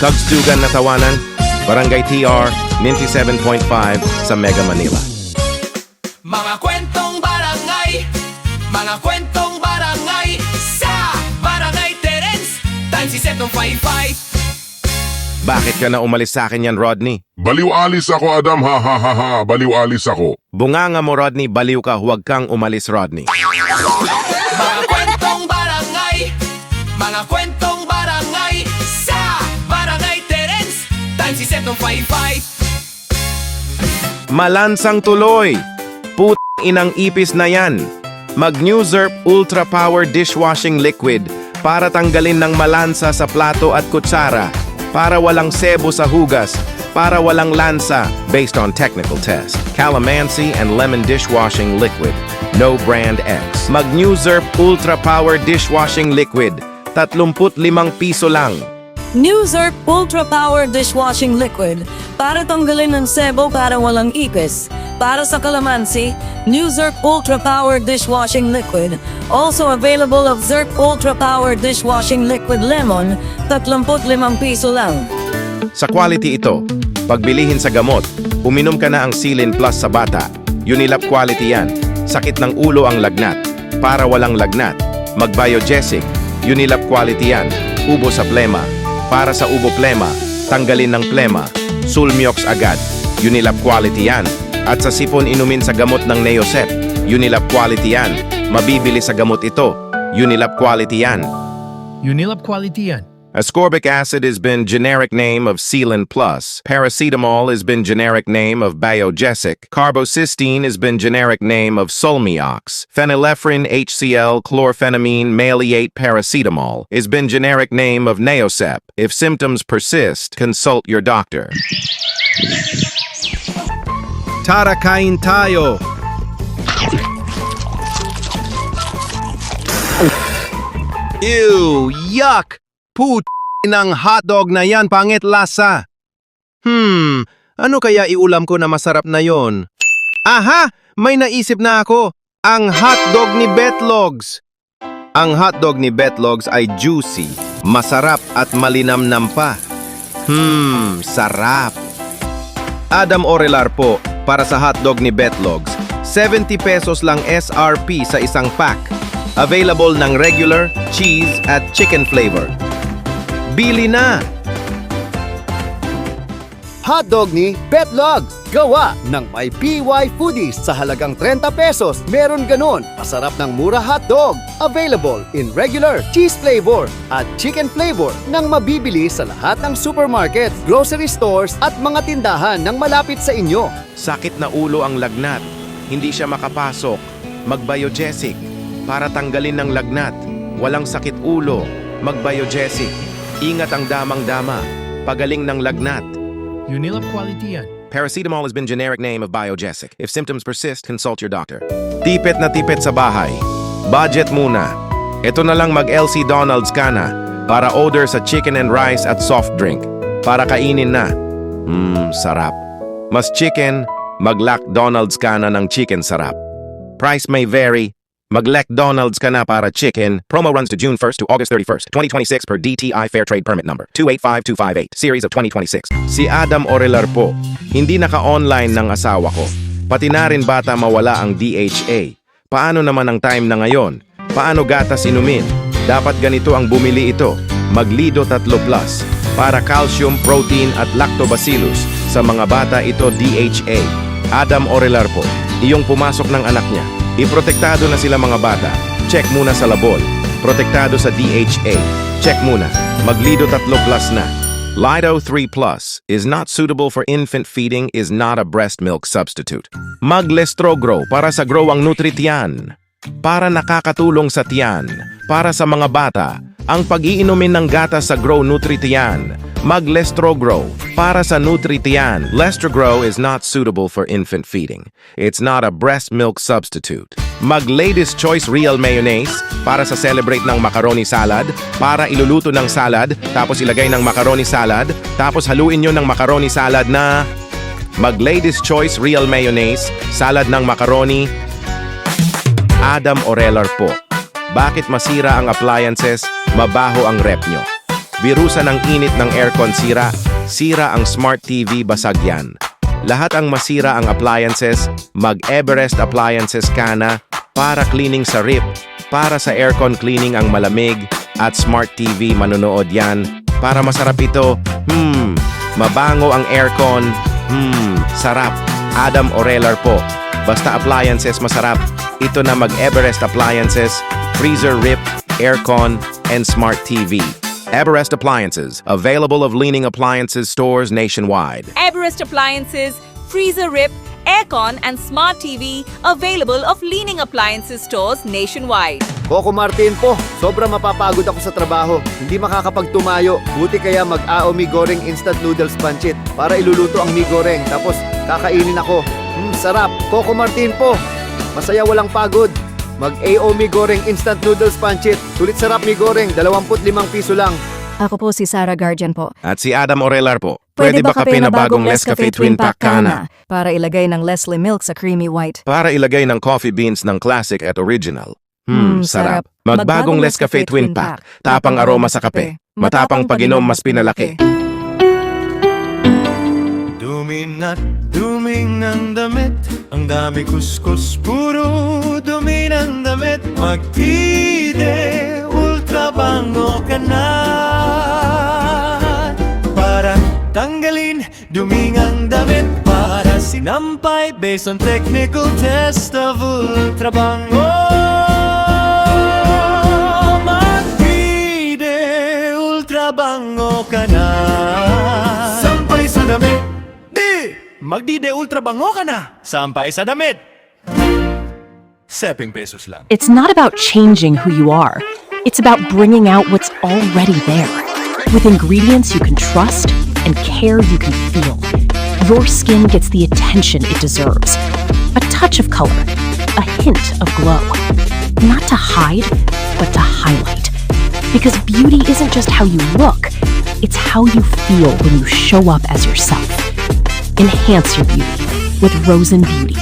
Tugstugan na Tawanan, Barangay TR, 97.5 sa Mega Manila. Mga kwentong barangay, mga kwentong barangay sa Barangay Terence, times isetong 55. Bakit ka na umalis sa akin yan, Rodney? Baliw alis ako, Adam, ha ha ha ha, baliw alis ako. Bunganga mo, Rodney, baliw ka, huwag kang umalis, Rodney. Mga kwentong barangay, mga kwentong barangay sa Barangay Terence, times isetong 55. Malansang tuloy! Inang ipis na yan. Mag-New Zerp Ultra Power Dishwashing Liquid para tanggalin ng malansa sa plato at kutsara, para walang sebo sa hugas, para walang lansa based on technical test. Calamansi and Lemon Dishwashing Liquid. No Brand X. Mag-New Zerp Ultra Power Dishwashing Liquid. 35 piso lang. New Zerp Ultra Power Dishwashing Liquid para tanggalin ng sebo para walang ipis. Para sa Calamansi, New Zerp Ultra Power Dishwashing Liquid. Also available of Zerp Ultra Power Dishwashing Liquid Lemon, 35 piso lang. Sa quality ito, pagbilihin sa gamot, uminom ka na ang Silin Plus sa bata. Unilap quality yan. Sakit ng ulo ang lagnat. Para walang lagnat, mag-Biogesic. Unilap quality yan. Ubo sa plema. Para sa ubo plema, tanggalin ng plema. Sulmiox agad. Unilap quality yan. At sa sipon inumin sa gamot ng Neosep, Unilap quality yan. Mabibili sa gamot ito, Unilap quality yan. Unilap quality yan. Ascorbic acid has been generic name of Sealant Plus. Paracetamol has been generic name of Biogesic. Carbocysteine has been generic name of Solmiox. Phenylephrine HCl chlorphenamine maleate paracetamol has been generic name of Neosep. If symptoms persist, consult your doctor. Tara, kain tayo! Ew! Yuck! Ng hotdog na yan, pangit lasa! Ano kaya iulam ko na masarap na yon? Aha! May naisip na ako! Ang hotdog ni Betlogs! Ang hotdog ni Betlogs ay juicy, masarap at malinamnam pa. Sarap! Adam Orelar po, para sa hotdog ni Betlogs. 70 pesos lang SRP sa isang pack. Available ng regular, cheese at chicken flavor. Bili na! Hotdog ni Betlogs. Gawa ng may PY Foodies sa halagang 30 pesos. Meron ganon. Masarap ng mura hotdog. Available in regular, cheese flavor at chicken flavor nang mabibili sa lahat ng supermarkets, grocery stores at mga tindahan ng malapit sa inyo. Sakit na ulo ang lagnat. Hindi siya makapasok. Mag-Biogesic. Para tanggalin ng lagnat. Walang sakit ulo. Mag-Biogesic. Ingat ang damang-dama. Pagaling ng lagnat. Unilap quality yan. Paracetamol has been generic name of Biogesic. If symptoms persist, consult your doctor. Tipid na tipid sa bahay. Budget muna. Ito na lang mag-LC Donald's ka na para order sa chicken and rice at soft drink. Para kainin na. Sarap. Mas chicken, mag-Lac Donald's ka na ng chicken sarap. Price may vary. Mag-Lac Donald's ka na para chicken. Promo runs to June 1st to August 31st, 2026 per DTI Fair Trade Permit Number 285258, Series of 2026. Si Adam Orelar po, hindi naka-online ng asawa ko. Pati na rin bata mawala ang DHA. Paano naman ang time na ngayon? Paano gatas inumin? Dapat ganito ang bumili ito. Maglido 3 Plus. Para calcium, protein at lactobacillus. Sa mga bata ito DHA. Adam Orelar po, iyong pumasok ng anak niya. Iprotektado na sila mga bata. Check muna sa labol. Protektado sa DHA. Check muna. Maglido 3 Plus na. Lido 3 Plus is not suitable for infant feeding, is not a breast milk substitute. Mag-Lestrogro para sa grow ang nutritiyan. Para nakakatulong sa tiyan. Para sa mga bata. Ang pag-iinumin ng gatas sa Grow Nutritian. Mag-Lestrogro para sa Nutritian. Lestrogro is not suitable for infant feeding. It's not a breast milk substitute. Mag-Latest Choice Real Mayonnaise para sa celebrate ng macaroni salad. Para iluluto ng salad, tapos ilagay ng macaroni salad, tapos haluin nyo ng macaroni salad na Mag-Latest Choice Real Mayonnaise, salad ng macaroni. Adam Orelar po. Bakit masira ang appliances? Mabaho ang rep nyo. Birusa ng init ng aircon sira, sira ang smart TV basag yan. Lahat ang masira ang appliances, mag-Everest Appliances ka na para cleaning sa RIP, para sa aircon cleaning ang malamig, at smart TV manonood yan. Para masarap ito, mabango ang aircon, sarap. Adam Orelar po. Basta appliances masarap, ito na mag-Everest Appliances, freezer RIP, aircon, and smart TV. Everest Appliances, available of leaning appliances stores nationwide. Everest Appliances, Freezer Rip, Aircon, and Smart TV available of leading appliances stores nationwide. Coco Martin po, sobra mapapagod ako sa trabaho. Hindi makakapagtumayo. Buti kaya mag-AO Mi Goreng Instant Noodles Pancit para iluluto ang mi goreng tapos kakainin ako. Sarap. Coco Martin po. Masaya walang pagod. Mag-AO Mi Goreng Instant Noodles Pancit. Sulit sarap mi goreng, 25 piso lang. Ako po si Sarah Guardian po. At si Adam Orelar po. Pwede ba kape na bagong Nescafe Twin Pack Kana? Para ilagay ng Leslie Milk sa creamy white. Para ilagay ng coffee beans ng classic at original. Sarap. Magbagong Nescafe Twin Pack. Tapang aroma sa kape. Matapang pag-inom mas pinalaki. Duming ng damit. Ang dami kuskus, puro dumi ng damit. Magpide, ultra bango ka na. Para tanggalin, duming ang damit. Para sinampay, based on technical test of ultra bango. Magpide, ultra bango ka na. Sampay sa damit. Magdide ultra bango ka na. Sampay sa damit. 7 pesos lang. It's not about changing who you are. It's about bringing out what's already there. With ingredients you can trust and care you can feel, your skin gets the attention it deserves. A touch of color, a hint of glow. Not to hide, but to highlight. Because beauty isn't just how you look, it's how you feel when you show up as yourself. Enhance your beauty with Rosen Beauty.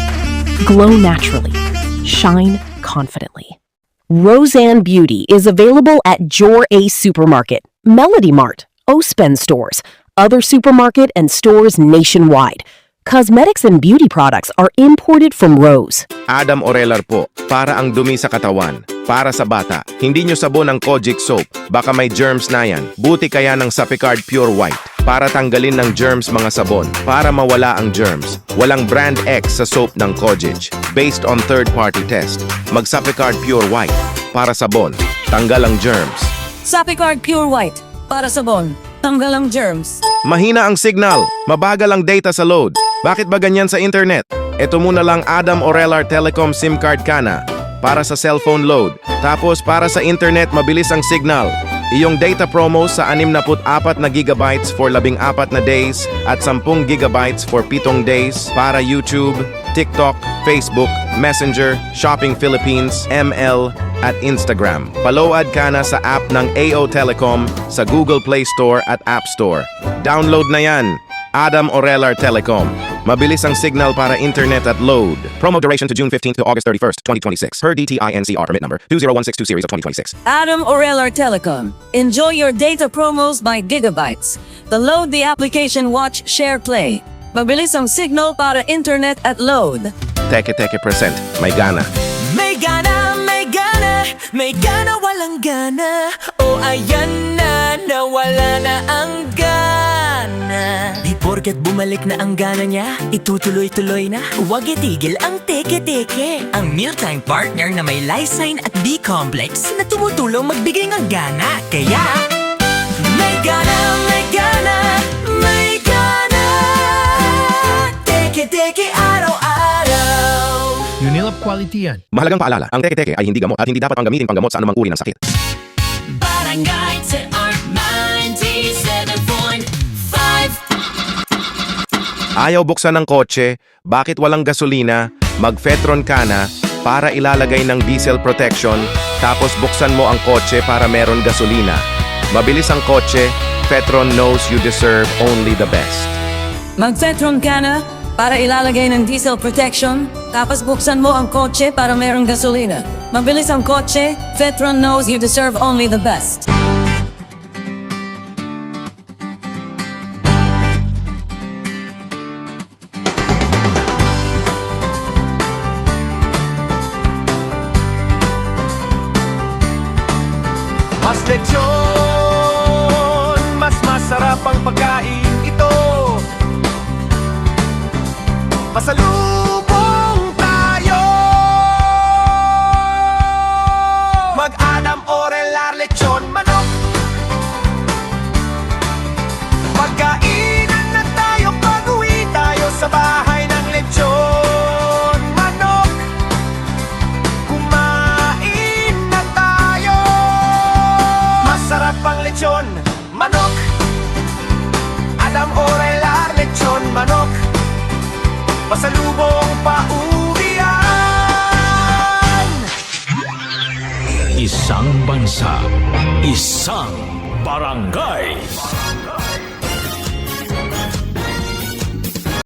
Glow naturally. Shine confidently. Roseanne Beauty is available at Jor A Supermarket, Melody Mart, Ospen stores, other supermarket and stores nationwide. Cosmetics and beauty products are imported from Rose. Adam Orelar po. Para ang dumi sa katawan. Para sa bata. Hindi nyo sabon ang Kojic soap. Baka may germs na yan. Buti kaya ng Sapicard Pure White. Para tanggalin ng germs mga sabon. Para mawala ang germs. Walang brand X sa soap ng Kojic. Based on third-party test. Mag-Sapicard Pure White. Para sabon. Tanggal ang germs. Sapicard Pure White. Para sabon. Tanggal ang germs. Mahina ang signal. Mabagal ang data sa load. Bakit ba ganyan sa internet? Ito muna lang Adam Orelar Telecom SIM card ka na. Para sa cellphone load. Tapos para sa internet mabilis ang signal. Iyong data promo sa 64 na gigabytes for 14 na days at 10 gigabytes for 7 days para YouTube, TikTok, Facebook, Messenger, Shopping Philippines, ML, at Instagram. Palawad ka na sa app ng AO Telecom sa Google Play Store at App Store. Download na yan! Adam Orelar Telecom. Mabilis ang signal para internet at load. Promo duration to June 15th to August 31st, 2026. Per DTI NCR permit number 20162 series of 2026. Adam Orelar Telecom. Enjoy your data promos by gigabytes. Download the application Watch, Share, Play. Mabilis ang signal para internet at load. Teke present. May gana. May gana, may gana, may gana, walang gana. O ayan na, nawala na ang gana. Di porket bumalik na ang gana niya, itutuloy-tuloy na. Huwag itigil ang teke-teke. Ang mealtime partner na may lysine at B-complex na tumutulong magbigay ng gana. Kaya, may gana, may gana, may gana. Teke-teke araw-araw. Unilab quality yan. Mahalagang paalala, ang teke-teke ay hindi gamot at hindi dapat ang gamitin panggamot sa anumang uri ng sakit. Barangay TR 97.5. Ayaw buksan ng kotse, bakit walang gasolina, mag-Fetron ka na para ilalagay ng diesel protection, tapos buksan mo ang kotse para meron gasolina. Mabilis ang kotse, Fetron knows you deserve only the best. Mag-Fetron ka na para ilalagay ng diesel protection, tapos buksan mo ang kotse para merong gasolina. Mabilis ang kotse, Fetron knows you deserve only the best. Mas lechon, mas masarap ang pagkain ito. Pasalubong tayo. Mag-Adam Orelar lechon manok. Pagkainan na tayo, pag-uwi tayo sa bahay ng lechon manok. Kumain na tayo. Masarap ang lechon manok. Adam Orelar lechon manok. Pasalubong pauwian. Isang bansa, isang barangay.